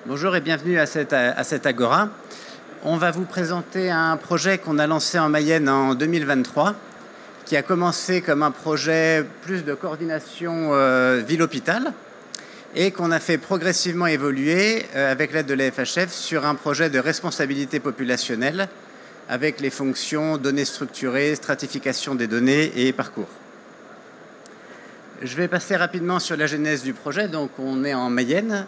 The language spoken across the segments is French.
Bonjour et bienvenue à cette Agora. On va vous présenter un projet qu'on a lancé en Mayenne en 2023, qui a commencé comme un projet plus de coordination ville-hôpital et qu'on a fait progressivement évoluer avec l'aide de la FHF sur un projet de responsabilité populationnelle avec les fonctions données structurées, stratification des données et parcours. Je vais passer rapidement sur la genèse du projet. Donc on est en Mayenne.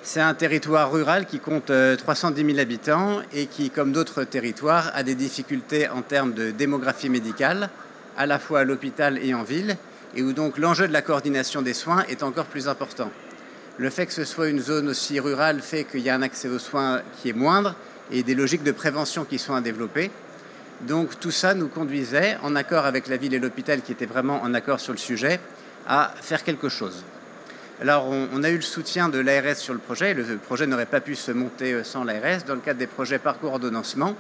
C'est un territoire rural qui compte 310 000 habitants et qui, comme d'autres territoires, a des difficultés en termes de démographie médicale, à la fois à l'hôpital et en ville, et où donc l'enjeu de la coordination des soins est encore plus important. Le fait que ce soit une zone aussi rurale fait qu'il y a un accès aux soins qui est moindre et des logiques de prévention qui sont à développer. Donc tout ça nous conduisait, en accord avec la ville et l'hôpital qui étaient vraiment en accord sur le sujet, à faire quelque chose. Alors, on a eu le soutien de l'ARS sur le projet. Le projet n'aurait pas pu se monter sans l'ARS. Dans le cadre des projets parcours ordonnancement,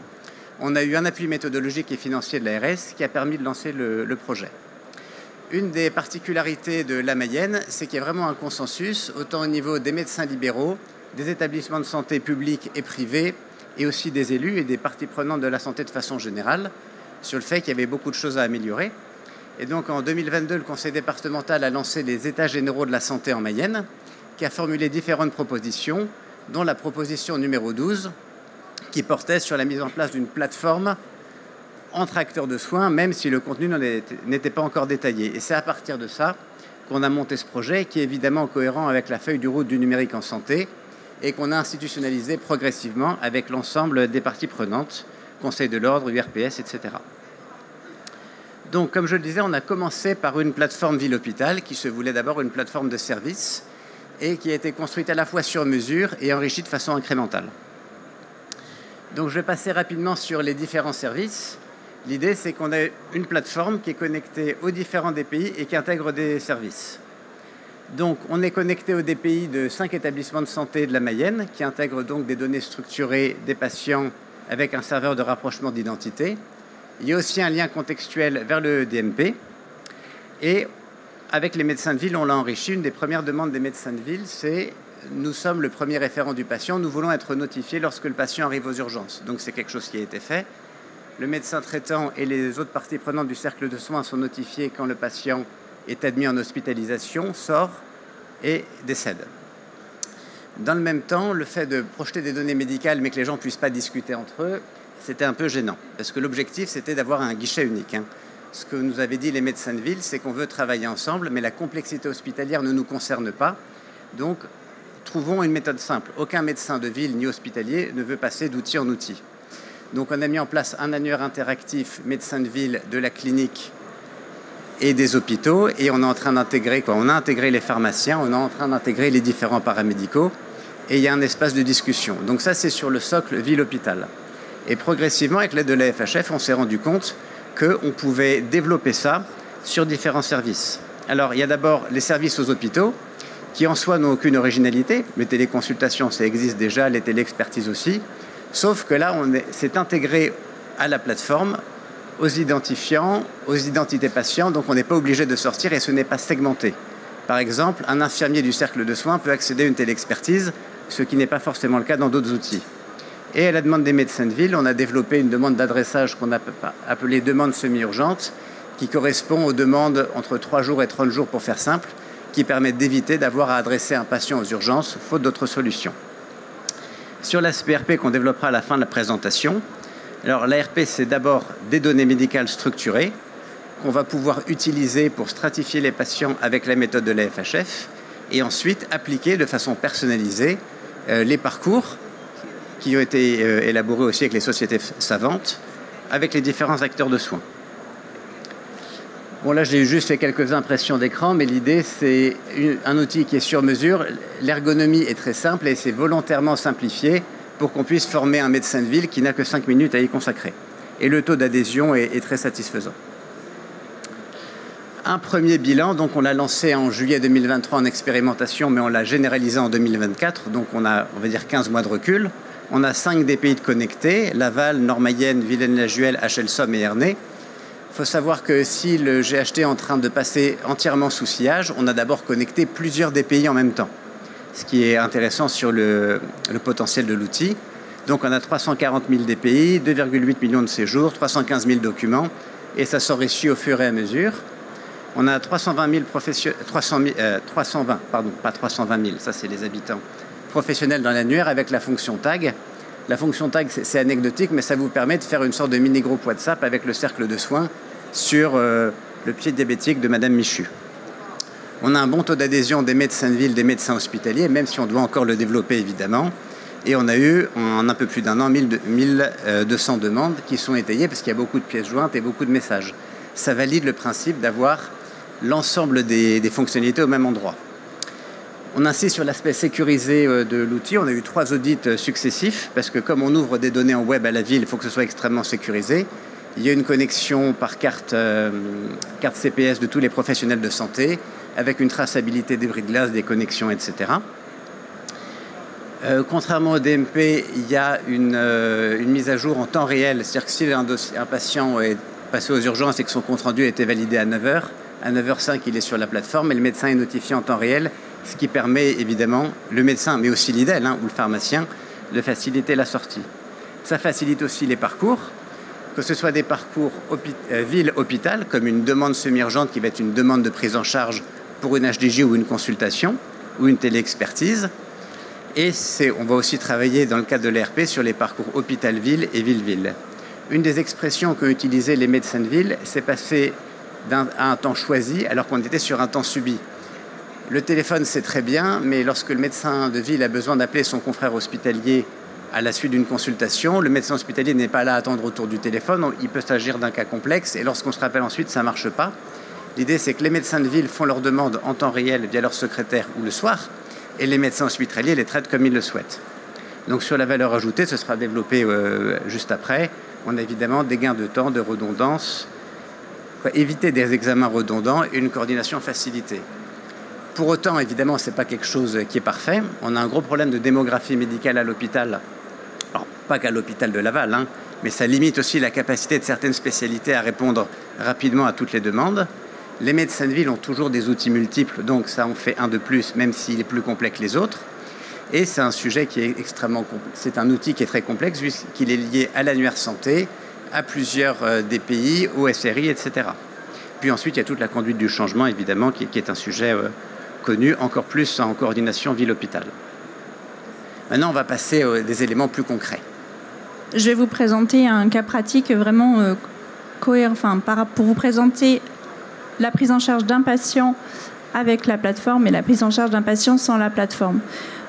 on a eu un appui méthodologique et financier de l'ARS qui a permis de lancer le projet. Une des particularités de la Mayenne, c'est qu'il y a vraiment un consensus, autant au niveau des médecins libéraux, des établissements de santé publics et privés, et aussi des élus et des parties prenantes de la santé de façon générale, sur le fait qu'il y avait beaucoup de choses à améliorer. Et donc en 2022, le Conseil départemental a lancé les États généraux de la santé en Mayenne, qui a formulé différentes propositions, dont la proposition numéro 12, qui portait sur la mise en place d'une plateforme entre acteurs de soins, même si le contenu n'était pas encore détaillé. Et c'est à partir de ça qu'on a monté ce projet, qui est évidemment cohérent avec la feuille de route du numérique en santé, et qu'on a institutionnalisé progressivement avec l'ensemble des parties prenantes, Conseil de l'ordre, URPS, etc. Donc, comme je le disais, on a commencé par une plateforme ville-hôpital qui se voulait d'abord une plateforme de service et qui a été construite à la fois sur mesure et enrichie de façon incrémentale. Donc, je vais passer rapidement sur les différents services. L'idée, c'est qu'on a une plateforme qui est connectée aux différents DPI et qui intègre des services. Donc, on est connecté aux DPI de 5 établissements de santé de la Mayenne qui intègrent donc des données structurées des patients avec un serveur de rapprochement d'identité. Il y a aussi un lien contextuel vers le DMP. Et avec les médecins de ville, on l'a enrichi. Une des premières demandes des médecins de ville, c'est « nous sommes le premier référent du patient, nous voulons être notifiés lorsque le patient arrive aux urgences ». Donc c'est quelque chose qui a été fait. Le médecin traitant et les autres parties prenantes du cercle de soins sont notifiés quand le patient est admis en hospitalisation, sort et décède. Dans le même temps, le fait de projeter des données médicales mais que les gens ne puissent pas discuter entre eux, c'était un peu gênant, parce que l'objectif, c'était d'avoir un guichet unique. Ce que nous avaient dit les médecins de ville, c'est qu'on veut travailler ensemble, mais la complexité hospitalière ne nous concerne pas. Donc, trouvons une méthode simple. Aucun médecin de ville ni hospitalier ne veut passer d'outil en outil. Donc, on a mis en place un annuaire interactif médecin de ville de la clinique et des hôpitaux, et on est en train d'intégrer quoi ? On a intégré les pharmaciens, on est en train d'intégrer les différents paramédicaux, et il y a un espace de discussion. Donc ça, c'est sur le socle ville-hôpital. Et progressivement, avec l'aide de la FHF, on s'est rendu compte qu'on pouvait développer ça sur différents services. Alors, il y a d'abord les services aux hôpitaux, qui en soi n'ont aucune originalité. Les téléconsultations, ça existe déjà, les téléexpertises aussi. Sauf que là, c'est intégré à la plateforme, aux identifiants, aux identités patients, donc on n'est pas obligé de sortir et ce n'est pas segmenté. Par exemple, un infirmier du cercle de soins peut accéder à une téléexpertise, ce qui n'est pas forcément le cas dans d'autres outils. Et à la demande des médecins de ville, on a développé une demande d'adressage qu'on a appelée demande semi-urgente, qui correspond aux demandes entre 3 jours et 30 jours pour faire simple, qui permettent d'éviter d'avoir à adresser un patient aux urgences, faute d'autres solutions. Sur l'aspect RP qu'on développera à la fin de la présentation, alors l'ARP, c'est d'abord des données médicales structurées qu'on va pouvoir utiliser pour stratifier les patients avec la méthode de la FHF et ensuite appliquer de façon personnalisée les parcours qui ont été élaborés aussi avec les sociétés savantes, avec les différents acteurs de soins. Bon, là, j'ai juste fait quelques impressions d'écran, mais l'idée, c'est un outil qui est sur mesure. L'ergonomie est très simple et c'est volontairement simplifié pour qu'on puisse former un médecin de ville qui n'a que 5 minutes à y consacrer. Et le taux d'adhésion est très satisfaisant. Un premier bilan, donc on l'a lancé en juillet 2023 en expérimentation, mais on l'a généralisé en 2024, donc on a, on va dire, 15 mois de recul. On a 5 DPI de connectés, Laval, Nord-Mayenne, Vilaine-la-Juhel, HL-Somme et Ernée. Il faut savoir que si le GHT est en train de passer entièrement sous sillage, on a d'abord connecté plusieurs DPI en même temps. ce qui est intéressant sur le potentiel de l'outil. Donc on a 340 000 DPI, 2,8 millions de séjours, 315 000 documents, et ça s'enrichit au fur et à mesure. On a 320 000 ça c'est les habitants, professionnels dans l'annuaire avec la fonction tag. La fonction tag, c'est anecdotique, mais ça vous permet de faire une sorte de mini-groupe WhatsApp avec le cercle de soins sur le pied diabétique de Madame Michu. On a un bon taux d'adhésion des médecins de ville, des médecins hospitaliers, même si on doit encore le développer évidemment. Et on a eu, en un peu plus d'un an, 1200 demandes qui sont étayées parce qu'il y a beaucoup de pièces jointes et beaucoup de messages. Ça valide le principe d'avoir l'ensemble des fonctionnalités au même endroit. On insiste sur l'aspect sécurisé de l'outil. On a eu 3 audits successifs parce que comme on ouvre des données en web à la ville, il faut que ce soit extrêmement sécurisé. Il y a une connexion par carte CPS de tous les professionnels de santé avec une traçabilité des bris de glace, des connexions, etc. Contrairement au DMP, il y a une mise à jour en temps réel. C'est-à-dire que si un patient est passé aux urgences et que son compte-rendu a été validé à 9h, à 9h05, il est sur la plateforme et le médecin est notifié en temps réel, ce qui permet évidemment le médecin, mais aussi l'IDEL ou le pharmacien, de faciliter la sortie. Ça facilite aussi les parcours, que ce soit des parcours ville-hôpital, comme une demande semi-urgente qui va être une demande de prise en charge pour une HDJ ou une consultation, ou une téléexpertise. Et on va aussi travailler dans le cadre de l'ERP sur les parcours hôpital-ville et ville-ville. Une des expressions qu'ont utilisées les médecins de ville, c'est passer à un temps choisi alors qu'on était sur un temps subi. Le téléphone, c'est très bien, mais lorsque le médecin de ville a besoin d'appeler son confrère hospitalier à la suite d'une consultation, le médecin hospitalier n'est pas là à attendre autour du téléphone, il peut s'agir d'un cas complexe, et lorsqu'on se rappelle ensuite, ça ne marche pas. L'idée, c'est que les médecins de ville font leurs demandes en temps réel via leur secrétaire ou le soir, et les médecins hospitaliers les traitent comme ils le souhaitent. Donc sur la valeur ajoutée, ce sera développé juste après. On a évidemment des gains de temps, de redondance, éviter des examens redondants et une coordination facilitée. Pour autant, évidemment, ce n'est pas quelque chose qui est parfait. On a un gros problème de démographie médicale à l'hôpital. Alors, pas qu'à l'hôpital de Laval, mais ça limite aussi la capacité de certaines spécialités à répondre rapidement à toutes les demandes. Les médecins de ville ont toujours des outils multiples, donc ça en fait un de plus, même s'il est plus complet que les autres. Et c'est un sujet qui est extrêmement complexe. C'est un outil qui est très complexe, puisqu'il est lié à l'annuaire santé, à plusieurs DPI, au SRI, etc. Puis ensuite, il y a toute la conduite du changement, évidemment, qui est un sujet connu, encore plus en coordination ville-hôpital. Maintenant, on va passer à des éléments plus concrets. Je vais vous présenter un cas pratique vraiment cohérent, pour vous présenter la prise en charge d'un patient avec la plateforme et la prise en charge d'un patient sans la plateforme.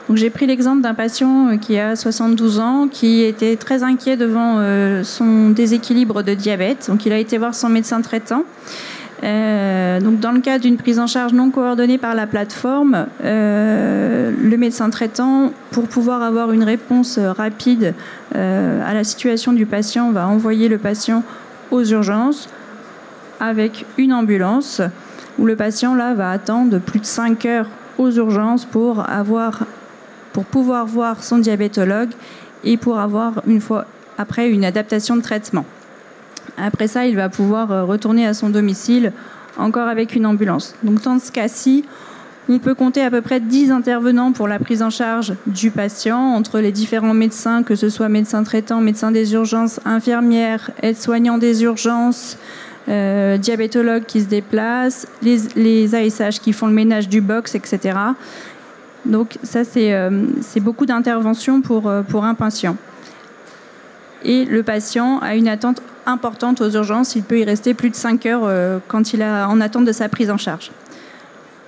Donc, j'ai pris l'exemple d'un patient qui a 72 ans, qui était très inquiet devant son déséquilibre de diabète. Donc, il a été voir son médecin traitant. Donc, dans le cas d'une prise en charge non coordonnée par la plateforme, le médecin traitant, pour pouvoir avoir une réponse rapide à la situation du patient, va envoyer le patient aux urgences avec une ambulance où le patient là va attendre plus de 5 heures aux urgences pour pouvoir voir son diabétologue et pour avoir une fois après une adaptation de traitement. Après ça, il va pouvoir retourner à son domicile encore avec une ambulance. Donc dans ce cas-ci, on peut compter à peu près 10 intervenants pour la prise en charge du patient entre les différents médecins, que ce soit médecin traitant, médecin des urgences, infirmière, aide-soignant des urgences, diabétologue qui se déplace, les ASH qui font le ménage du box, etc. Donc ça, c'est beaucoup d'interventions pour un patient. Et le patient a une attente importante aux urgences. Il peut y rester plus de 5 heures quand il est en attente de sa prise en charge.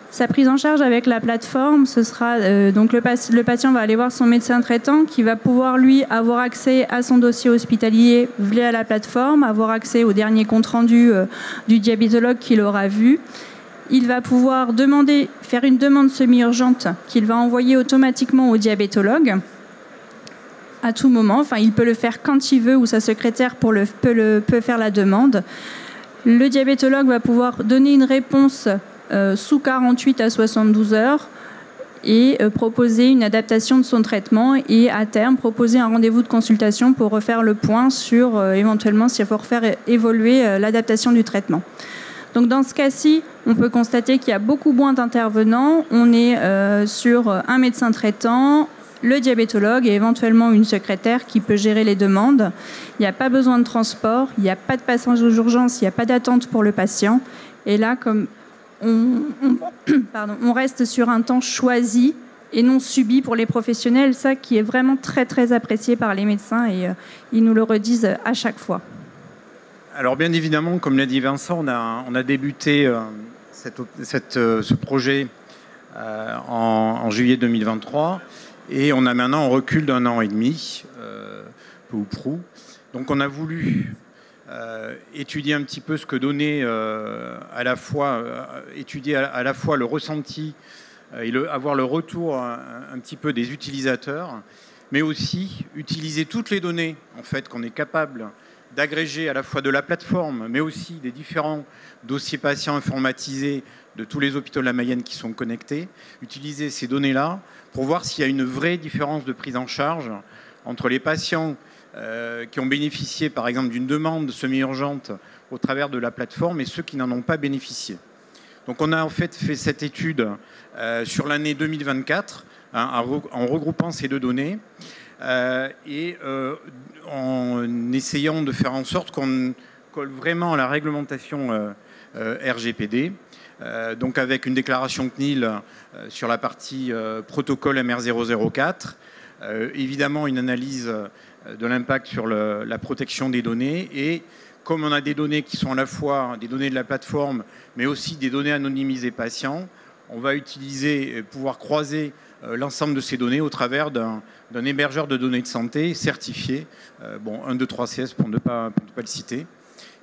Sa prise en charge avec la plateforme, ce sera donc le patient va aller voir son médecin traitant qui va pouvoir lui avoir accès à son dossier hospitalier via la plateforme, avoir accès au dernier compte rendu du diabétologue qu'il aura vu. Il va pouvoir faire une demande semi-urgente qu'il va envoyer automatiquement au diabétologue à tout moment. Enfin, il peut le faire quand il veut ou sa secrétaire peut faire la demande. Le diabétologue va pouvoir donner une réponse sous 48 à 72 heures et proposer une adaptation de son traitement et à terme proposer un rendez-vous de consultation pour refaire le point sur éventuellement s'il faut refaire évoluer l'adaptation du traitement. Donc dans ce cas-ci, on peut constater qu'il y a beaucoup moins d'intervenants. On est sur un médecin traitant, le diabétologue et éventuellement une secrétaire qui peut gérer les demandes. Il n'y a pas besoin de transport, il n'y a pas de passage aux urgences, il n'y a pas d'attente pour le patient. Et là, comme on reste sur un temps choisi et non subi pour les professionnels, ça qui est vraiment très très apprécié par les médecins et ils nous le redisent à chaque fois. Alors bien évidemment, comme l'a dit Vincent, on a débuté ce projet en juillet 2023. Et on a maintenant un recul d'1 an et demi, peu ou prou. Donc on a voulu étudier un petit peu ce que donnait étudier à la fois le ressenti et avoir le retour un petit peu des utilisateurs, mais aussi utiliser toutes les données en fait, qu'on est capable d'agréger à la fois de la plateforme, mais aussi des différents dossiers patients informatisés de tous les hôpitaux de la Mayenne qui sont connectés, utiliser ces données-là pour voir s'il y a une vraie différence de prise en charge entre les patients qui ont bénéficié, par exemple, d'une demande semi-urgente au travers de la plateforme et ceux qui n'en ont pas bénéficié. Donc on a en fait cette étude sur l'année 2024 en regroupant ces deux données et en essayant de faire en sorte qu'on colle vraiment à la réglementation RGPD. Donc avec une déclaration CNIL sur la partie protocole MR004, évidemment une analyse de l'impact sur la protection des données et comme on a des données qui sont à la fois des données de la plateforme mais aussi des données anonymisées patients, on va utiliser, pouvoir croiser l'ensemble de ces données au travers d'un hébergeur de données de santé certifié, 1, 2, 3 CS pour ne pas le citer.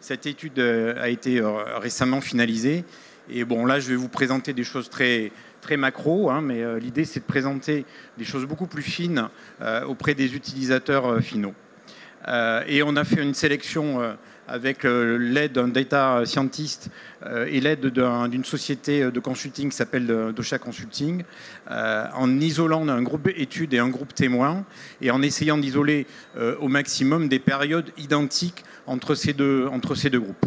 Cette étude a été récemment finalisée. Et bon, là, je vais vous présenter des choses très, très macro, mais l'idée, c'est de présenter des choses beaucoup plus fines auprès des utilisateurs finaux. Et on a fait une sélection avec l'aide d'un data scientist et l'aide d'une société de consulting qui s'appelle Dosha Consulting, en isolant un groupe études et un groupe témoin, et en essayant d'isoler au maximum des périodes identiques entre ces deux groupes.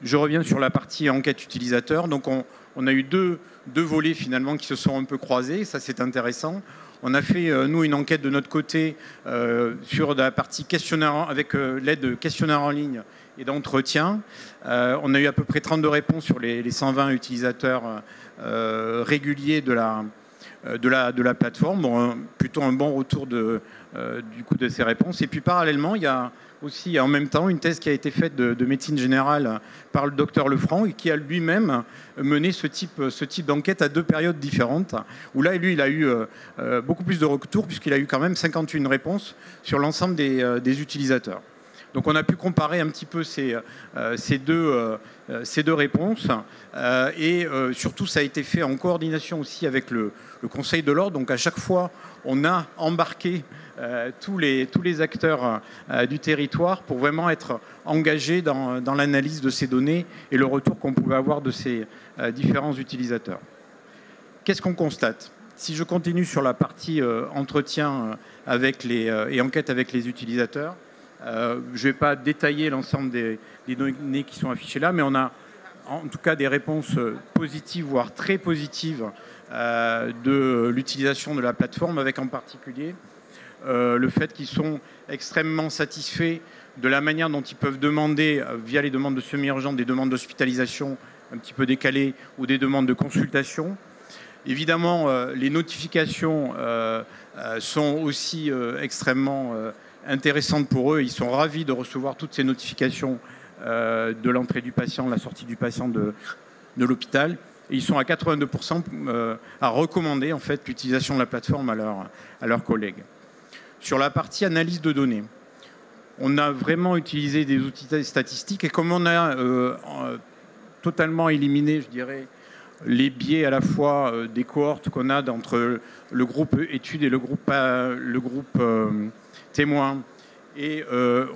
Je reviens sur la partie enquête utilisateur. Donc on a eu deux volets finalement qui se sont un peu croisés. Ça, c'est intéressant. On a fait, nous, une enquête de notre côté sur la partie questionnaire avec l'aide de questionnaires en ligne et d'entretien. On a eu à peu près 32 réponses sur les 120 utilisateurs réguliers de la plateforme. Bon, plutôt un bon retour du coup de ces réponses. Et puis parallèlement, il y a aussi en même temps une thèse qui a été faite de médecine générale par le docteur Lefranc et qui a lui-même mené ce type d'enquête à 2 périodes différentes, où là, lui, il a eu beaucoup plus de retours puisqu'il a eu quand même 51 réponses sur l'ensemble des utilisateurs. Donc on a pu comparer un petit peu ces deux réponses et surtout ça a été fait en coordination aussi avec le Conseil de l'Ordre. Donc à chaque fois, on a embarqué tous les acteurs du territoire pour vraiment être engagés dans l'analyse de ces données et le retour qu'on pouvait avoir de ces différents utilisateurs. Qu'est-ce qu'on constate ? Si je continue sur la partie entretien et enquête avec les utilisateurs, je ne vais pas détailler l'ensemble des données qui sont affichées là, mais on a en tout cas des réponses positives, voire très positives de l'utilisation de la plateforme, avec en particulier le fait qu'ils sont extrêmement satisfaits de la manière dont ils peuvent demander, via les demandes de semi-urgentes, des demandes d'hospitalisation un petit peu décalées ou des demandes de consultation. Évidemment, les notifications sont aussi extrêmement intéressantes pour eux. Ils sont ravis de recevoir toutes ces notifications de l'entrée du patient, de la sortie du patient de l'hôpital. Et ils sont à 82% à recommander en fait, l'utilisation de la plateforme à leurs collègues. Sur la partie analyse de données, on a vraiment utilisé des outils statistiques et comme on a totalement éliminé, je dirais, les biais à la fois des cohortes qu'on a entre le groupe études et le groupe témoins. Et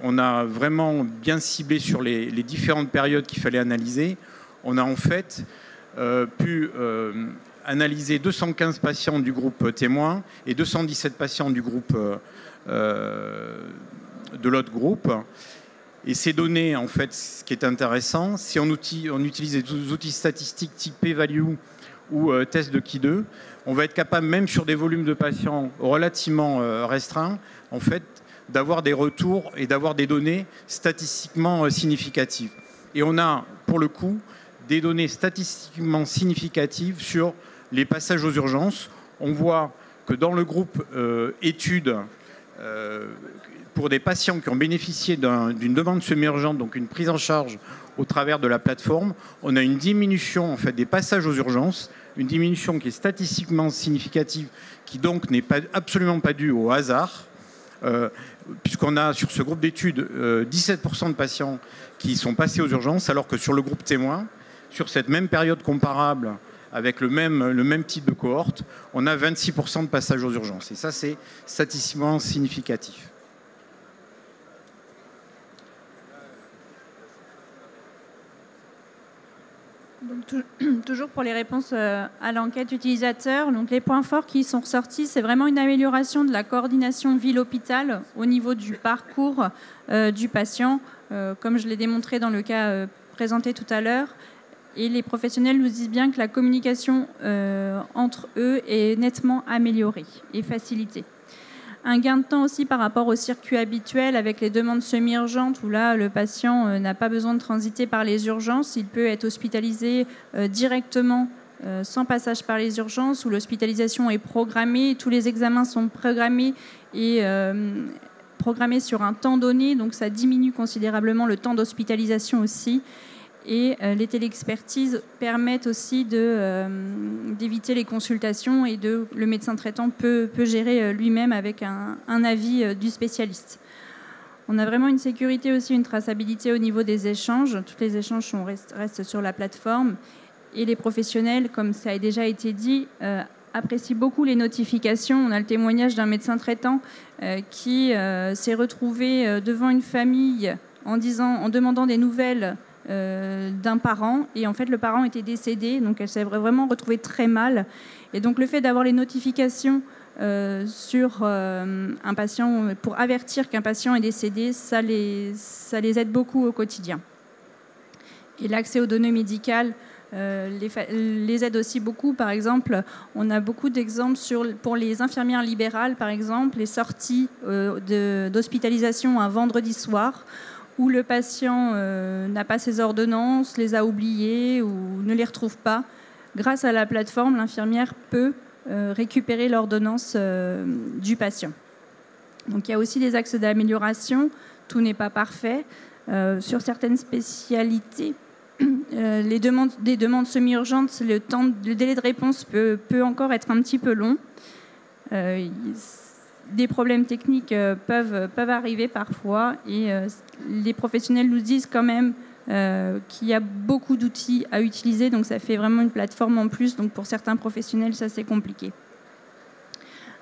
on a vraiment bien ciblé sur les différentes périodes qu'il fallait analyser. On a en fait pu analyser 215 patients du groupe témoin et 217 patients du groupe de l'autre groupe. Et ces données, en fait, ce qui est intéressant, si on utilise des outils statistiques type p-value ou test de Key2, on va être capable, même sur des volumes de patients relativement restreints, en fait, d'avoir des retours et d'avoir des données statistiquement significatives. Et on a, pour le coup, des données statistiquement significatives sur les passages aux urgences. On voit que dans le groupe études, pour des patients qui ont bénéficié d'une demande semi-urgente, donc une prise en charge au travers de la plateforme, on a une diminution en fait, des passages aux urgences, une diminution qui est statistiquement significative, qui donc n'est absolument pas due au hasard, puisqu'on a sur ce groupe d'études 17% de patients qui sont passés aux urgences, alors que sur le groupe témoin, sur cette même période comparable, avec le même type de cohorte, on a 26% de passages aux urgences. Et ça, c'est statistiquement significatif. Donc, toujours pour les réponses à l'enquête utilisateur, donc les points forts qui sont ressortis, c'est vraiment une amélioration de la coordination ville-hôpital au niveau du parcours du patient, comme je l'ai démontré dans le cas présenté tout à l'heure. Et les professionnels nous disent bien que la communication entre eux est nettement améliorée et facilitée. Un gain de temps aussi par rapport au circuit habituel avec les demandes semi-urgentes où là, le patient n'a pas besoin de transiter par les urgences. Il peut être hospitalisé directement sans passage par les urgences où l'hospitalisation est programmée. Tous les examens sont programmés et programmés sur un temps donné. Donc ça diminue considérablement le temps d'hospitalisation aussi. Et les téléexpertises permettent aussi d'éviter les consultations et le médecin traitant peut gérer lui-même avec un avis du spécialiste. On a vraiment une sécurité aussi, une traçabilité au niveau des échanges. Tous les échanges restent sur la plateforme. Et les professionnels, comme ça a déjà été dit, apprécient beaucoup les notifications. On a le témoignage d'un médecin traitant qui s'est retrouvé devant une famille en demandant des nouvelles d'un parent, et en fait le parent était décédé, donc elle s'est vraiment retrouvée très mal. Et donc le fait d'avoir les notifications sur un patient pour avertir qu'un patient est décédé, ça les aide beaucoup au quotidien. Et l'accès aux données médicales les aide aussi beaucoup. Par exemple, on a beaucoup d'exemples pour les infirmières libérales, par exemple, les sorties d'hospitalisation un vendredi soir, où le patient n'a pas ses ordonnances, les a oubliées ou ne les retrouve pas. Grâce à la plateforme, l'infirmière peut récupérer l'ordonnance du patient. Donc il y a aussi des axes d'amélioration. Tout n'est pas parfait. Sur certaines spécialités, des demandes semi-urgentes, le délai de réponse peut encore être un petit peu long. Des problèmes techniques peuvent arriver parfois et les professionnels nous disent quand même qu'il y a beaucoup d'outils à utiliser, donc ça fait vraiment une plateforme en plus, donc pour certains professionnels ça c'est compliqué.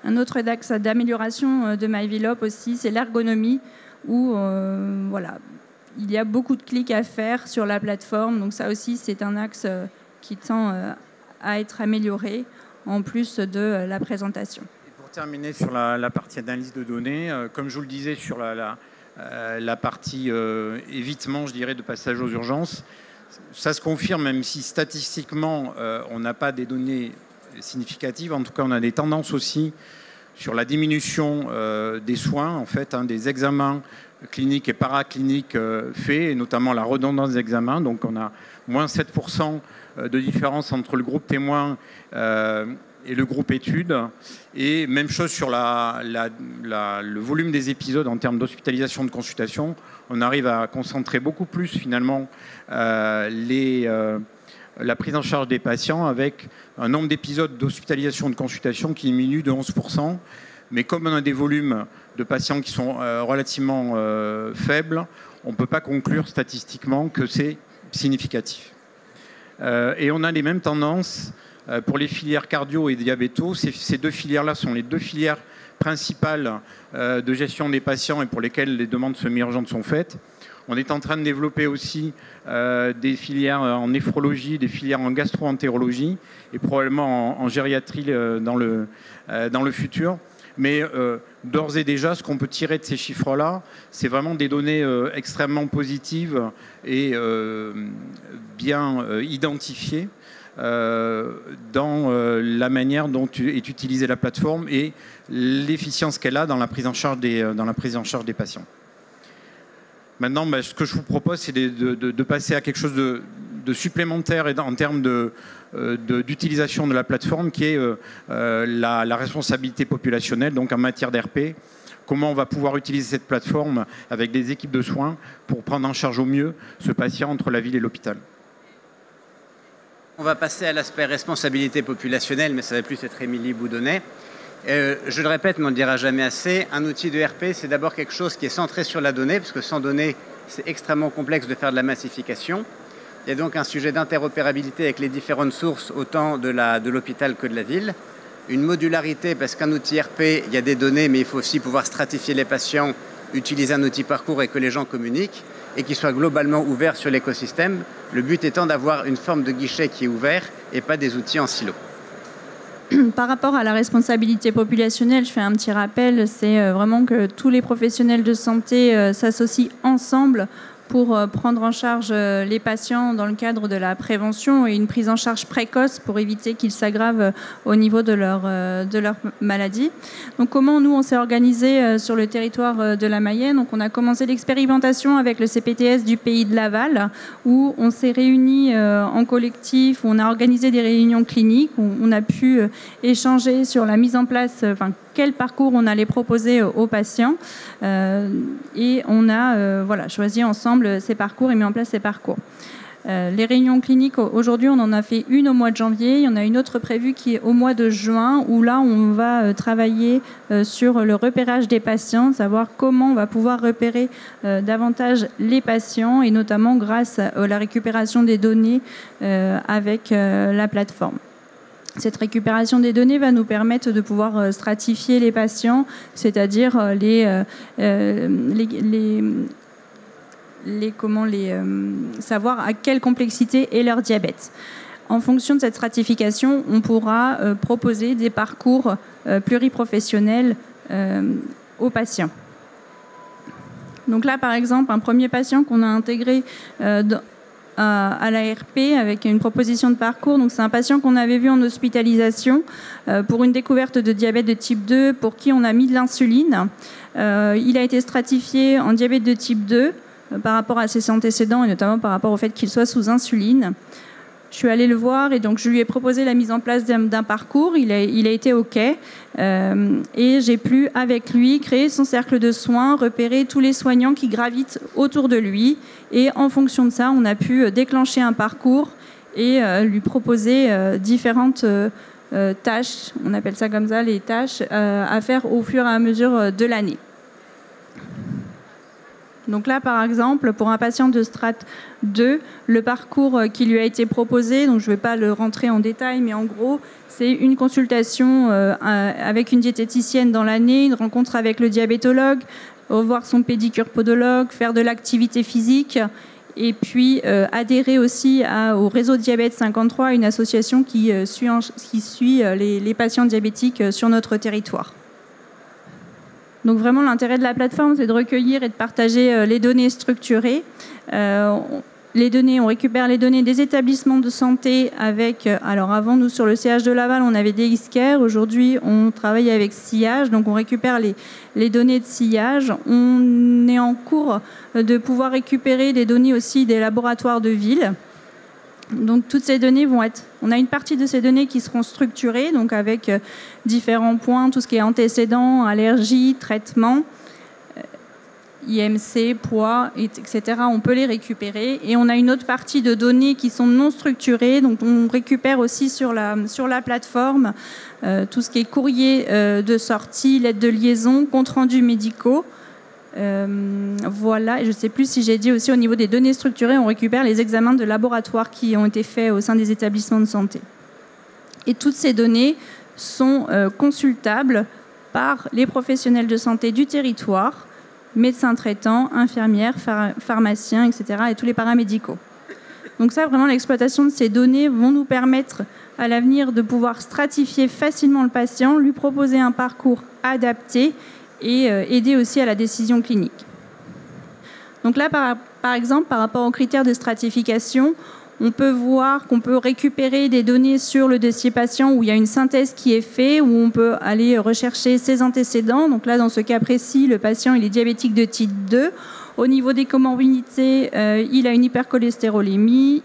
Un autre axe d'amélioration de MyVilop aussi, c'est l'ergonomie où voilà, il y a beaucoup de clics à faire sur la plateforme, donc ça aussi c'est un axe qui tend à être amélioré en plus de la présentation. Pour terminer sur la partie analyse de données, comme je vous le disais sur la partie évitement, je dirais, de passage aux urgences, ça se confirme, même si statistiquement on n'a pas des données significatives. En tout cas, on a des tendances aussi sur la diminution des soins, en fait, des examens cliniques et paracliniques faits, et notamment la redondance des examens. Donc, on a moins 7% de différence entre le groupe témoin et le groupe études. Et même chose sur le volume des épisodes en termes d'hospitalisation, de consultation. On arrive à concentrer beaucoup plus finalement la prise en charge des patients avec un nombre d'épisodes d'hospitalisation, de consultation qui diminue de 11%. Mais comme on a des volumes de patients qui sont relativement faibles, on ne peut pas conclure statistiquement que c'est significatif. Et on a les mêmes tendances pour les filières cardio et diabéto. Ces deux filières-là sont les deux filières principales de gestion des patients et pour lesquelles les demandes semi-urgentes sont faites. On est en train de développer aussi des filières en néphrologie, des filières en gastro-entérologie et probablement en gériatrie dans le futur. Mais d'ores et déjà, ce qu'on peut tirer de ces chiffres-là, c'est vraiment des données extrêmement positives et bien identifiées dans la manière dont est utilisée la plateforme et l'efficience qu'elle a dans la prise en charge des patients. Maintenant, ce que je vous propose, c'est de passer à quelque chose de supplémentaire en termes d'utilisation de la plateforme, qui est la responsabilité populationnelle, donc en matière d'RP. Comment on va pouvoir utiliser cette plateforme avec des équipes de soins pour prendre en charge au mieux ce patient entre la ville et l'hôpital. On va passer à l'aspect responsabilité populationnelle, mais ça va plus être Émilie Boudonnet. Je le répète, mais on ne le dira jamais assez, un outil de RP, c'est d'abord quelque chose qui est centré sur la donnée, parce que sans données, c'est extrêmement complexe de faire de la massification. Il y a donc un sujet d'interopérabilité avec les différentes sources, autant de l'hôpital que de la ville. Une modularité, parce qu'un outil RP, il y a des données, mais il faut aussi pouvoir stratifier les patients, utiliser un outil parcours et que les gens communiquent, et qui soit globalement ouvert sur l'écosystème. Le but étant d'avoir une forme de guichet qui est ouvert et pas des outils en silo. Par rapport à la responsabilité populationnelle, je fais un petit rappel, c'est vraiment que tous les professionnels de santé s'associent ensemble pour prendre en charge les patients dans le cadre de la prévention et une prise en charge précoce pour éviter qu'ils s'aggravent au niveau de leur maladie. Donc comment nous on s'est organisé sur le territoire de la Mayenne? Donc on a commencé l'expérimentation avec le CPTS du Pays de Laval où on s'est réunis en collectif, où on a organisé des réunions cliniques, où on a pu échanger sur la mise en place, quel parcours on allait proposer aux patients et on a choisi ensemble ces parcours et mis en place ces parcours. Les réunions cliniques, aujourd'hui, on en a fait une au mois de janvier. Il y en a une autre prévue qui est au mois de juin, où là, on va travailler sur le repérage des patients, savoir comment on va pouvoir repérer davantage les patients, et notamment grâce à la récupération des données avec la plateforme. Cette récupération des données va nous permettre de pouvoir stratifier les patients, c'est-à-dire savoir à quelle complexité est leur diabète. En fonction de cette stratification, on pourra proposer des parcours pluriprofessionnels aux patients. Donc là, par exemple, un premier patient qu'on a intégré à l'ARP avec une proposition de parcours. Donc c'est un patient qu'on avait vu en hospitalisation pour une découverte de diabète de type 2 pour qui on a mis de l'insuline. Il a été stratifié en diabète de type 2 par rapport à ses antécédents et notamment par rapport au fait qu'il soit sous insuline. Je suis allée le voir et donc je lui ai proposé la mise en place d'un parcours. Il a été OK et j'ai pu avec lui créer son cercle de soins, repérer tous les soignants qui gravitent autour de lui et en fonction de ça, on a pu déclencher un parcours et lui proposer différentes tâches, on appelle ça comme ça, les tâches à faire au fur et à mesure de l'année. Donc là, par exemple, pour un patient de strate 2, le parcours qui lui a été proposé, donc je ne vais pas le rentrer en détail, mais en gros, c'est une consultation avec une diététicienne dans l'année, une rencontre avec le diabétologue, revoir son pédicure-podologue, faire de l'activité physique, et puis adhérer aussi au réseau Diabète 53, une association qui suit les patients diabétiques sur notre territoire. Donc vraiment, l'intérêt de la plateforme, c'est de recueillir et de partager les données structurées. On récupère les données des établissements de santé avec... Alors avant, nous, sur le CH de Laval, on avait DXCare. Aujourd'hui, on travaille avec Sillage. Donc on récupère les données de Sillage. On est en cours de pouvoir récupérer des données aussi des laboratoires de ville. Donc toutes ces données vont être... On a une partie de ces données qui seront structurées, donc avec différents points, tout ce qui est antécédents, allergies, traitements, IMC, poids, etc. On peut les récupérer. Et on a une autre partie de données qui sont non structurées, donc on récupère aussi sur la plateforme tout ce qui est courrier de sortie, lettres de liaison, comptes rendus médicaux. Voilà, et je ne sais plus si j'ai dit aussi au niveau des données structurées, on récupère les examens de laboratoire qui ont été faits au sein des établissements de santé. Et toutes ces données sont consultables par les professionnels de santé du territoire, médecins traitants, infirmières, pharmaciens, etc. et tous les paramédicaux. Donc ça, vraiment, l'exploitation de ces données vont nous permettre à l'avenir de pouvoir stratifier facilement le patient, lui proposer un parcours adapté et aider aussi à la décision clinique. Donc là, par exemple, par rapport aux critères de stratification, on peut voir qu'on peut récupérer des données sur le dossier patient où il y a une synthèse qui est faite, où on peut aller rechercher ses antécédents. Donc là, dans ce cas précis, le patient il est diabétique de type 2. Au niveau des comorbidités, il a une hypercholestérolémie.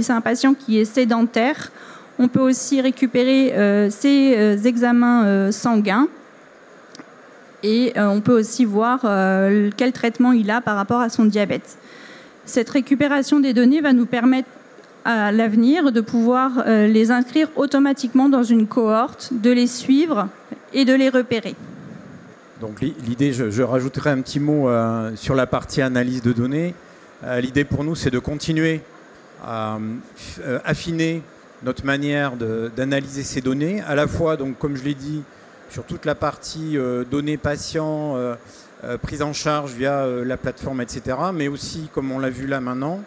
C'est un patient qui est sédentaire. On peut aussi récupérer ses examens sanguins. Et on peut aussi voir quel traitement il a par rapport à son diabète. Cette récupération des données va nous permettre à l'avenir de pouvoir les inscrire automatiquement dans une cohorte, de les suivre et de les repérer. Donc l'idée, je rajouterai un petit mot sur la partie analyse de données. L'idée pour nous, c'est de continuer à affiner notre manière d'analyser ces données, à la fois, donc, comme je l'ai dit, sur toute la partie données patients, prise en charge via la plateforme, etc. Mais aussi, comme on l'a vu là maintenant,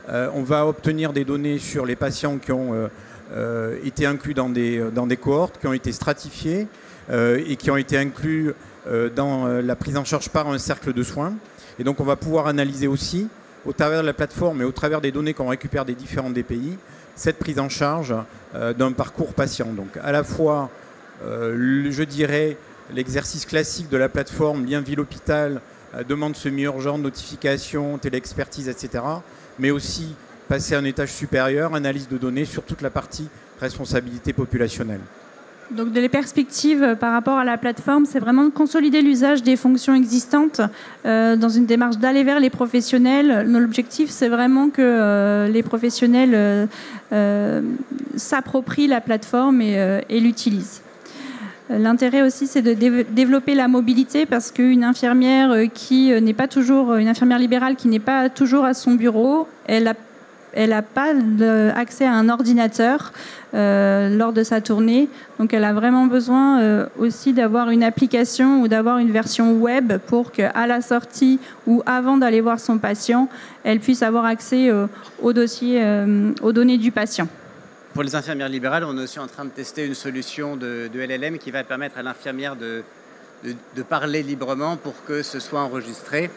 on va obtenir des données sur les patients qui ont été inclus dans des cohortes, qui ont été stratifiés et qui ont été inclus dans la prise en charge par un cercle de soins. Et donc on va pouvoir analyser aussi, au travers de la plateforme et au travers des données qu'on récupère des différents DPI, cette prise en charge d'un parcours patient. Donc à la fois, je dirais, l'exercice classique de la plateforme, lien ville-hôpital, demande semi-urgente, notification, téléexpertise, etc. Mais aussi passer à un étage supérieur, analyse de données sur toute la partie responsabilité populationnelle. Donc les perspectives par rapport à la plateforme, c'est vraiment de consolider l'usage des fonctions existantes dans une démarche d'aller vers les professionnels. L'objectif, c'est vraiment que les professionnels s'approprient la plateforme et l'utilisent. L'intérêt aussi, c'est de développer la mobilité parce qu'une infirmière une infirmière libérale qui n'est pas toujours à son bureau, elle n'a pas accès à un ordinateur lors de sa tournée. Donc elle a vraiment besoin aussi d'avoir une application ou d'avoir une version web pour qu'à la sortie ou avant d'aller voir son patient, elle puisse avoir accès au dossier, aux données du patient. Pour les infirmières libérales, on est aussi en train de tester une solution de LLM qui va permettre à l'infirmière de parler librement pour que ce soit enregistré.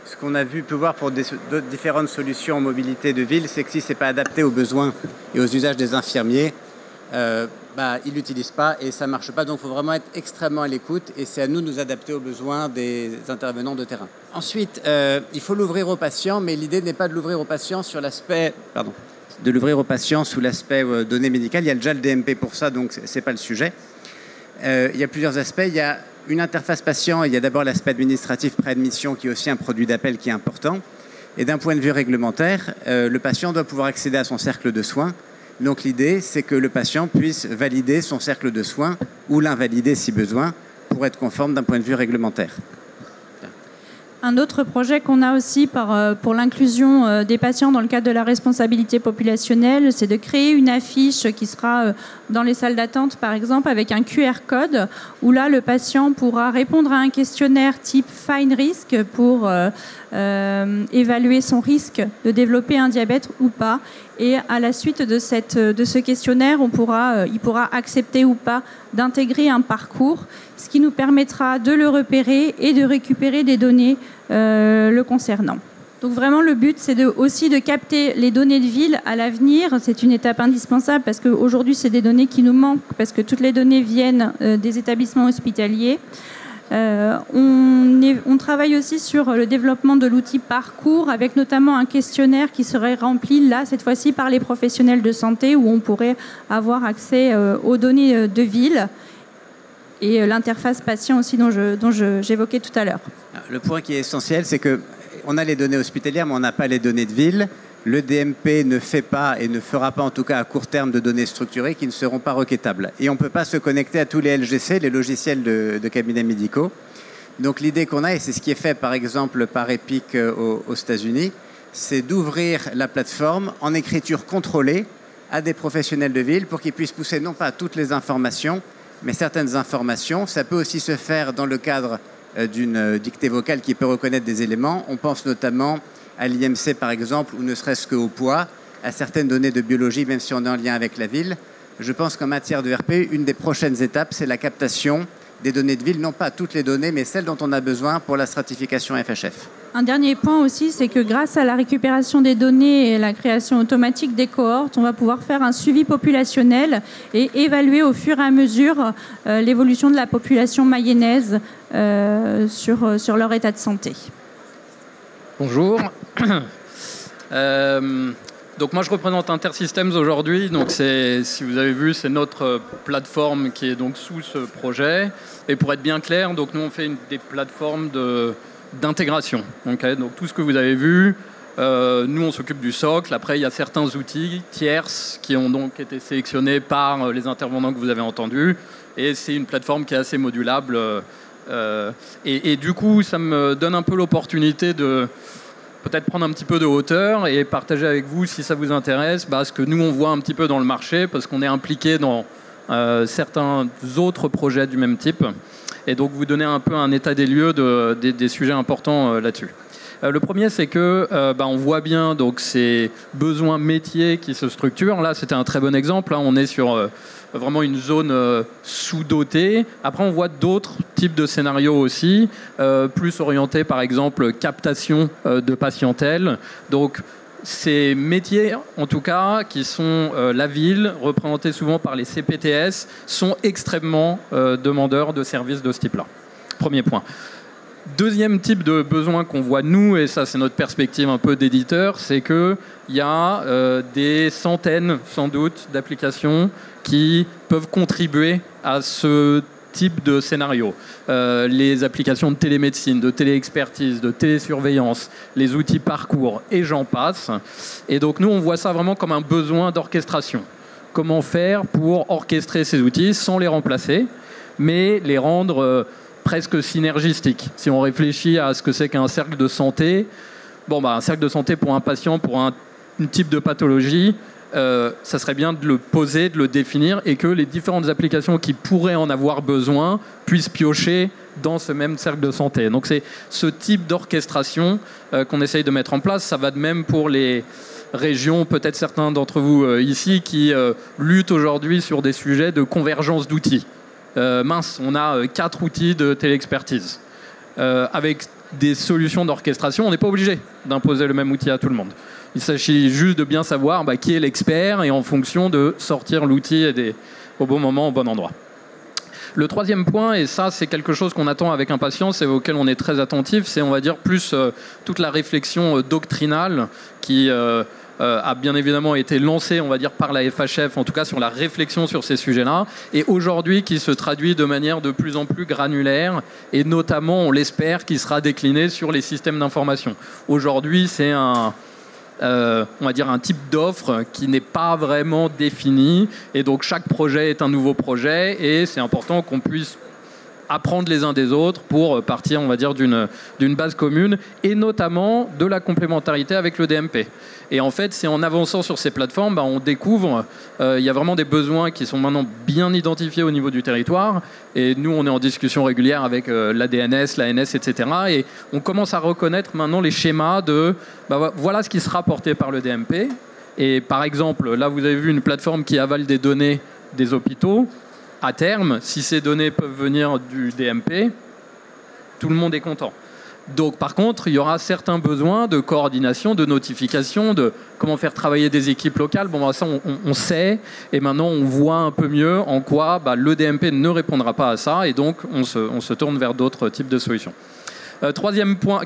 Ce qu'on a pu voir pour différentes solutions en mobilité de ville, c'est que si ce n'est pas adapté aux besoins et aux usages des infirmiers, ils ne l'utilisent pas et ça ne marche pas. Donc il faut vraiment être extrêmement à l'écoute et c'est à nous de nous adapter aux besoins des intervenants de terrain. Ensuite, il faut l'ouvrir aux patients, mais l'idée n'est pas de l'ouvrir aux patients sur l'aspect... de l'ouvrir aux patients sous l'aspect données médicales. Il y a déjà le DMP pour ça, donc ce n'est pas le sujet. Il y a plusieurs aspects. Il y a une interface patient. Il y a d'abord l'aspect administratif pré-admission qui est aussi un produit d'appel qui est important. Et d'un point de vue réglementaire, le patient doit pouvoir accéder à son cercle de soins. Donc l'idée, c'est que le patient puisse valider son cercle de soins ou l'invalider si besoin pour être conforme d'un point de vue réglementaire. Un autre projet qu'on a aussi pour l'inclusion des patients dans le cadre de la responsabilité populationnelle, c'est de créer une affiche qui sera dans les salles d'attente, par exemple, avec un QR code, où là, le patient pourra répondre à un questionnaire type Find Risk pour évaluer son risque de développer un diabète ou pas. Et à la suite de ce questionnaire, il pourra accepter ou pas d'intégrer un parcours, ce qui nous permettra de le repérer et de récupérer des données le concernant. Donc vraiment, le but, c'est aussi de capter les données de ville à l'avenir. C'est une étape indispensable parce qu'aujourd'hui, c'est des données qui nous manquent parce que toutes les données viennent des établissements hospitaliers. On travaille aussi sur le développement de l'outil Parcours avec notamment un questionnaire qui serait rempli là cette fois-ci par les professionnels de santé où on pourrait avoir accès aux données de ville et l'interface patient aussi dont j'évoquais tout à l'heure. Le point qui est essentiel, c'est qu'on a les données hospitalières mais on n'a pas les données de ville. Le DMP ne fait pas et ne fera pas en tout cas à court terme de données structurées qui ne seront pas requêtables. Et on ne peut pas se connecter à tous les LGC, les logiciels de cabinets médicaux. Donc l'idée qu'on a, et c'est ce qui est fait par exemple par Epic aux États-Unis, c'est d'ouvrir la plateforme en écriture contrôlée à des professionnels de ville pour qu'ils puissent pousser non pas toutes les informations, mais certaines informations. Ça peut aussi se faire dans le cadre d'une dictée vocale qui peut reconnaître des éléments. On pense notamment à l'IMC par exemple, ou ne serait-ce qu'au poids, à certaines données de biologie, même si on est en lien avec la ville. Je pense qu'en matière de RP, une des prochaines étapes, c'est la captation des données de ville, non pas toutes les données, mais celles dont on a besoin pour la stratification FHF. Un dernier point aussi, c'est que grâce à la récupération des données et la création automatique des cohortes, on va pouvoir faire un suivi populationnel et évaluer au fur et à mesure l'évolution de la population mayonnaise sur leur état de santé. Bonjour. Donc moi je représente Intersystems aujourd'hui. Donc si vous avez vu, c'est notre plateforme qui est donc sous ce projet. Et pour être bien clair, donc nous on fait des plateformes d'intégration. Okay, donc tout ce que vous avez vu, nous on s'occupe du socle. Après il y a certains outils tierces qui ont donc été sélectionnés par les intervenants que vous avez entendus. Et c'est une plateforme qui est assez modulable. Et du coup ça me donne un peu l'opportunité de peut-être prendre un petit peu de hauteur et partager avec vous, si ça vous intéresse, ce que nous, on voit un petit peu dans le marché, parce qu'on est impliqué dans certains autres projets du même type. Et donc, vous donner un peu un état des lieux des sujets importants là-dessus. Le premier, c'est que on voit bien donc, ces besoins métiers qui se structurent. Là, c'était un très bon exemple. Hein. On est sur vraiment une zone sous-dotée. Après, on voit d'autres types de scénarios aussi, plus orientés, par exemple, captation de patientèle. Donc, ces métiers, en tout cas, qui sont la ville, représentés souvent par les CPTS, sont extrêmement demandeurs de services de ce type-là. Premier point. Deuxième type de besoin qu'on voit nous, et ça c'est notre perspective un peu d'éditeur, c'est qu'il y a des centaines sans doute d'applications qui peuvent contribuer à ce type de scénario. Les applications de télémédecine, de téléexpertise, de télésurveillance, les outils parcours et j'en passe. Et donc nous on voit ça vraiment comme un besoin d'orchestration. Comment faire pour orchestrer ces outils sans les remplacer, mais les rendre presque synergistique. Si on réfléchit à ce que c'est qu'un cercle de santé, un cercle de santé pour un patient, pour un type de pathologie, ça serait bien de le poser, de le définir et que les différentes applications qui pourraient en avoir besoin puissent piocher dans ce même cercle de santé. Donc c'est ce type d'orchestration qu'on essaye de mettre en place. Ça va de même pour les régions, peut-être certains d'entre vous ici, qui luttent aujourd'hui sur des sujets de convergence d'outils. On a 4 outils de téléexpertise. Avec des solutions d'orchestration, on n'est pas obligé d'imposer le même outil à tout le monde. Il s'agit juste de bien savoir qui est l'expert et en fonction de sortir l'outil au bon moment, au bon endroit. Le troisième point, et ça c'est quelque chose qu'on attend avec impatience et auquel on est très attentif, c'est on va dire plus toute la réflexion doctrinale qui a bien évidemment été lancée, on va dire, par la FHF, en tout cas sur la réflexion sur ces sujets-là, et aujourd'hui qui se traduit de manière de plus en plus granulaire, et notamment, on l'espère, qui sera décliné sur les systèmes d'information. Aujourd'hui, c'est on va dire un type d'offre qui n'est pas vraiment défini, et donc chaque projet est un nouveau projet, et c'est important qu'on puisse apprendre les uns des autres pour partir, on va dire, d'une base commune, et notamment de la complémentarité avec le DMP. Et en fait, c'est en avançant sur ces plateformes, on découvre, il y a vraiment des besoins qui sont maintenant bien identifiés au niveau du territoire, et nous, on est en discussion régulière avec l'ADNS, l'ANS, etc., et on commence à reconnaître maintenant les schémas de, voilà ce qui sera porté par le DMP, et par exemple, là, vous avez vu une plateforme qui avale des données des hôpitaux. À terme, si ces données peuvent venir du DMP, tout le monde est content. Donc, par contre, il y aura certains besoins de coordination, de notification, de comment faire travailler des équipes locales. Ça, on sait, et maintenant, on voit un peu mieux en quoi le DMP ne répondra pas à ça, et donc, on se tourne vers d'autres types de solutions. Quatrième point,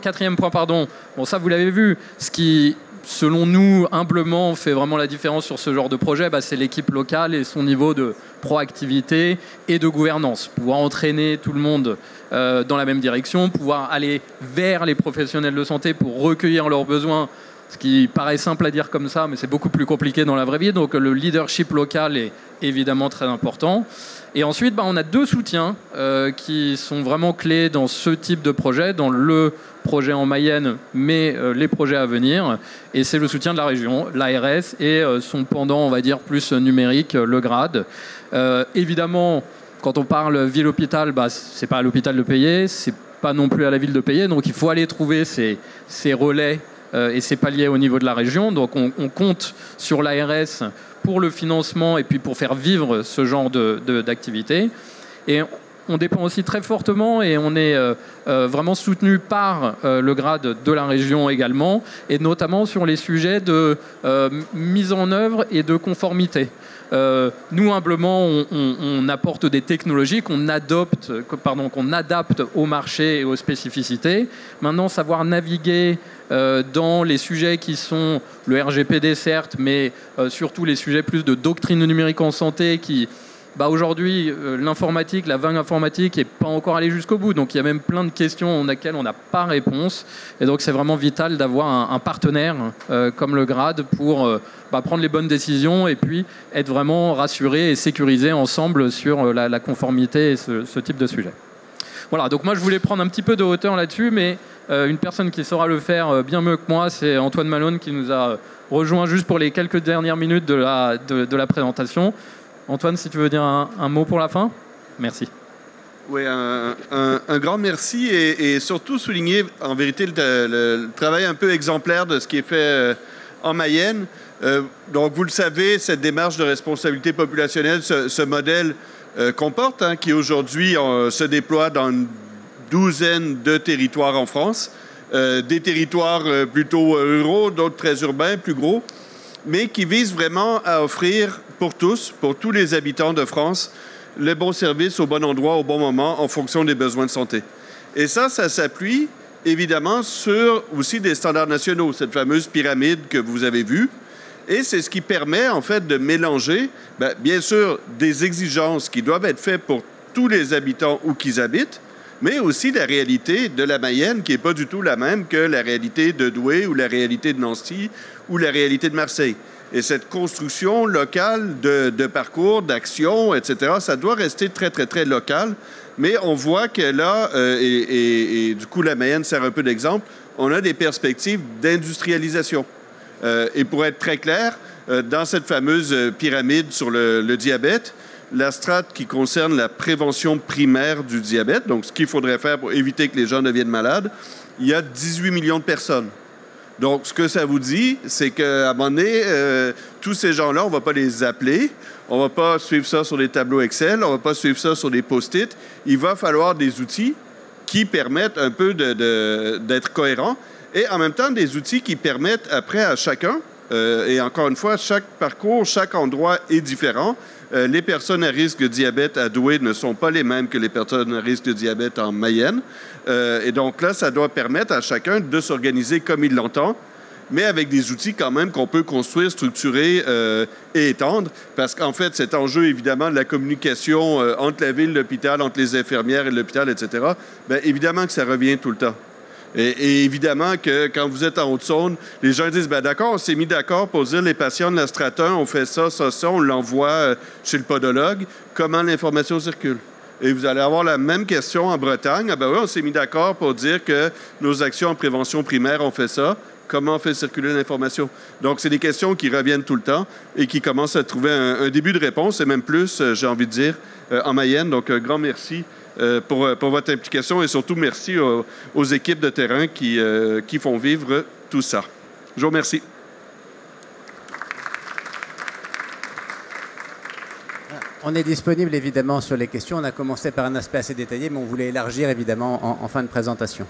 ça, vous l'avez vu, ce qui, selon nous, humblement, fait vraiment la différence sur ce genre de projet, c'est l'équipe locale et son niveau de proactivité et de gouvernance. Pouvoir entraîner tout le monde dans la même direction, pouvoir aller vers les professionnels de santé pour recueillir leurs besoins, ce qui paraît simple à dire comme ça, mais c'est beaucoup plus compliqué dans la vraie vie. Donc le leadership local est évidemment très important. Et ensuite, on a 2 soutiens qui sont vraiment clés dans ce type de projet, dans le projet en Mayenne, mais les projets à venir. Et c'est le soutien de la région, l'ARS, et son pendant, on va dire, plus numérique, le GRAD. Évidemment, quand on parle ville-hôpital, c'est pas à l'hôpital de payer, c'est pas non plus à la ville de payer. Donc il faut aller trouver ces relais et c'est pas lié au niveau de la région. Donc on compte sur l'ARS pour le financement et puis pour faire vivre ce genre d'activité. Et on dépend aussi très fortement et on est vraiment soutenu par le grade de la région également, et notamment sur les sujets de mise en œuvre et de conformité. Nous, humblement, on apporte des technologies qu'on adapte au marché et aux spécificités. Maintenant, savoir naviguer dans les sujets qui sont le RGPD, certes, mais surtout les sujets plus de doctrine numérique en santé qui... aujourd'hui, l'informatique, la vague informatique n'est pas encore allée jusqu'au bout. Donc, il y a même plein de questions auxquelles on n'a pas réponse. Et donc, c'est vraiment vital d'avoir un partenaire comme le GRAD pour prendre les bonnes décisions et puis être vraiment rassuré et sécurisé ensemble sur la conformité et ce type de sujet. Voilà, donc moi, je voulais prendre un petit peu de hauteur là-dessus, mais une personne qui saura le faire bien mieux que moi, c'est Antoine Malone qui nous a rejoint juste pour les quelques dernières minutes de la présentation. Antoine, si tu veux dire un mot pour la fin. Merci. Oui, un grand merci et surtout souligner en vérité le travail un peu exemplaire de ce qui est fait en Mayenne. Donc, vous le savez, cette démarche de responsabilité populationnelle, ce modèle comporte, qui aujourd'hui se déploie dans une douzaine de territoires en France. Des territoires plutôt ruraux, d'autres très urbains, plus gros, mais qui visent vraiment à offrir pour tous les habitants de France, le bon service au bon endroit, au bon moment, en fonction des besoins de santé. Et ça s'appuie évidemment sur aussi des standards nationaux, cette fameuse pyramide que vous avez vue. Et c'est ce qui permet en fait de mélanger, bien sûr, des exigences qui doivent être faites pour tous les habitants où qu'ils habitent, mais aussi la réalité de la Mayenne qui n'est pas du tout la même que la réalité de Douai ou la réalité de Nancy ou la réalité de Marseille. Et cette construction locale de parcours, d'actions, etc., ça doit rester très, très, très local. Mais on voit que là, et du coup, la Mayenne sert un peu d'exemple, on a des perspectives d'industrialisation. Et pour être très clair, dans cette fameuse pyramide sur le diabète, la strate qui concerne la prévention primaire du diabète, donc ce qu'il faudrait faire pour éviter que les gens deviennent malades, il y a 18 millions de personnes. Donc, ce que ça vous dit, c'est qu'à un moment donné, tous ces gens-là, on ne va pas les appeler, on ne va pas suivre ça sur des tableaux Excel, on ne va pas suivre ça sur des post-it. Il va falloir des outils qui permettent un peu d'être cohérents et en même temps des outils qui permettent après à chacun, et encore une fois, chaque parcours, chaque endroit est différent. Les personnes à risque de diabète à Douai ne sont pas les mêmes que les personnes à risque de diabète en Mayenne. Et donc là, ça doit permettre à chacun de s'organiser comme il l'entend, mais avec des outils quand même qu'on peut construire, structurer et étendre. Parce qu'en fait, cet enjeu, évidemment, de la communication entre la ville, l'hôpital, entre les infirmières et l'hôpital, etc., bien, évidemment que ça revient tout le temps. Et évidemment que quand vous êtes en Haute-Saône, les gens disent, ben d'accord, on s'est mis d'accord pour dire les patients de la Strate 1, on fait ça, on l'envoie chez le podologue. Comment l'information circule? Et vous allez avoir la même question en Bretagne. Ah ben oui, on s'est mis d'accord pour dire que nos actions en prévention primaire, on fait ça. Comment on fait circuler l'information? Donc, c'est des questions qui reviennent tout le temps et qui commencent à trouver un début de réponse, et même plus, j'ai envie de dire, en Mayenne. Donc, un grand merci pour votre implication et surtout merci aux équipes de terrain qui font vivre tout ça. Je vous remercie. On est disponible évidemment sur les questions. On a commencé par un aspect assez détaillé, mais on voulait élargir évidemment en fin de présentation.